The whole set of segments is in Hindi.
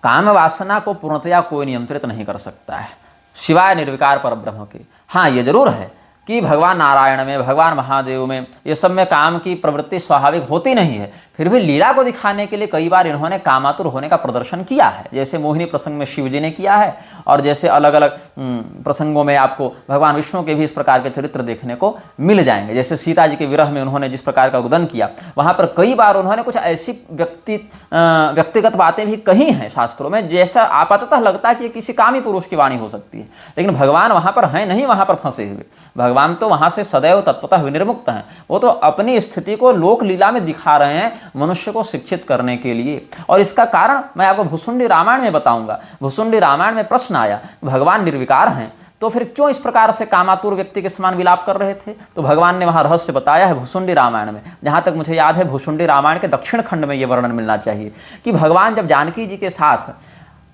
काम वासना को पूर्णतया कोई नियंत्रित नहीं कर सकता है सिवाय निर्विकार परब्रह्म के। हाँ, ये जरूर है कि भगवान नारायण में, भगवान महादेव में, ये सब में काम की प्रवृत्ति स्वाभाविक होती नहीं है, फिर भी लीला को दिखाने के लिए कई बार इन्होंने कामातुर होने का प्रदर्शन किया है। जैसे मोहिनी प्रसंग में शिव जी ने किया है, और जैसे अलग अलग प्रसंगों में आपको भगवान विष्णु के भी इस प्रकार के चरित्र देखने को मिल जाएंगे। जैसे सीता जी के विरह में उन्होंने जिस प्रकार का रुदन किया, वहाँ पर कई बार उन्होंने कुछ ऐसी व्यक्तिगत बातें भी कही हैं शास्त्रों में, जैसा आपाततः लगता है कि किसी कामी पुरुष की वाणी हो सकती है, लेकिन भगवान वहाँ पर हैं नहीं, वहाँ पर फंसे हुए। भगवान तो वहाँ से सदैव तत्वतः विनिर्मुक्त हैं। वो तो अपनी स्थिति को लोक लीला में दिखा रहे हैं मनुष्य को शिक्षित करने के लिए। और इसका कारण मैं आपको भुसुंडी रामायण में बताऊंगा। भुसुंडी रामायण में प्रश्न आया, भगवान निर्विकार हैं तो फिर क्यों इस प्रकार से कामातुर व्यक्ति के समान विलाप कर रहे थे? तो भगवान ने वहाँ रहस्य बताया है भुसुंडी रामायण में। जहाँ तक मुझे याद है भुसुंडी रामायण के दक्षिण खंड में ये वर्णन मिलना चाहिए कि भगवान जब जानकी जी के साथ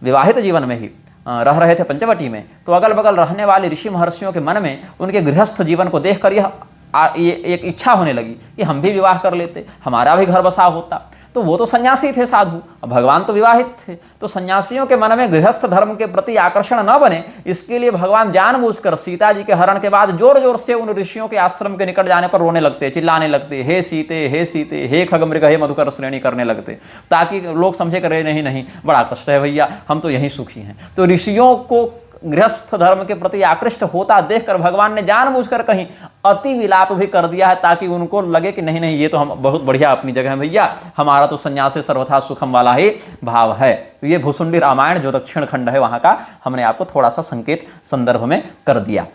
विवाहित जीवन में ही रह रहे थे पंचवटी में, तो अगल बगल रहने वाले ऋषि महर्षियों के मन में उनके गृहस्थ जीवन को देखकर ये एक इच्छा होने लगी कि हम भी विवाह कर लेते, हमारा भी घर बसा होता। तो वो तो सन्यासी थे, साधु, भगवान तो विवाहित थे। तो सन्यासियों के मन में गृहस्थ धर्म के प्रति आकर्षण न बने, इसके लिए भगवान जानबूझकर सीता जी के हरण के बाद जोर जोर से उन ऋषियों के आश्रम के निकट जाने पर रोने लगते, चिल्लाने लगते, हे सीते, हे सीते, हे खगमृग, हे मधुकर श्रेणी करने लगते, ताकि लोग समझे कर नहीं नहीं बड़ा कष्ट है भैया, हम तो यहीं सुखी हैं। तो ऋषियों को गृहस्थ धर्म के प्रति आकृष्ट होता देखकर भगवान ने जानबूझकर कहीं अति विलाप भी कर दिया है, ताकि उनको लगे कि नहीं नहीं, ये तो हम बहुत बढ़िया अपनी जगह है भैया, हमारा तो संन्यास सर्वथा सुखम वाला ही भाव है। तो ये भुसुंडी रामायण जो दक्षिण खंड है वहां का हमने आपको थोड़ा सा संकेत संदर्भ में कर दिया।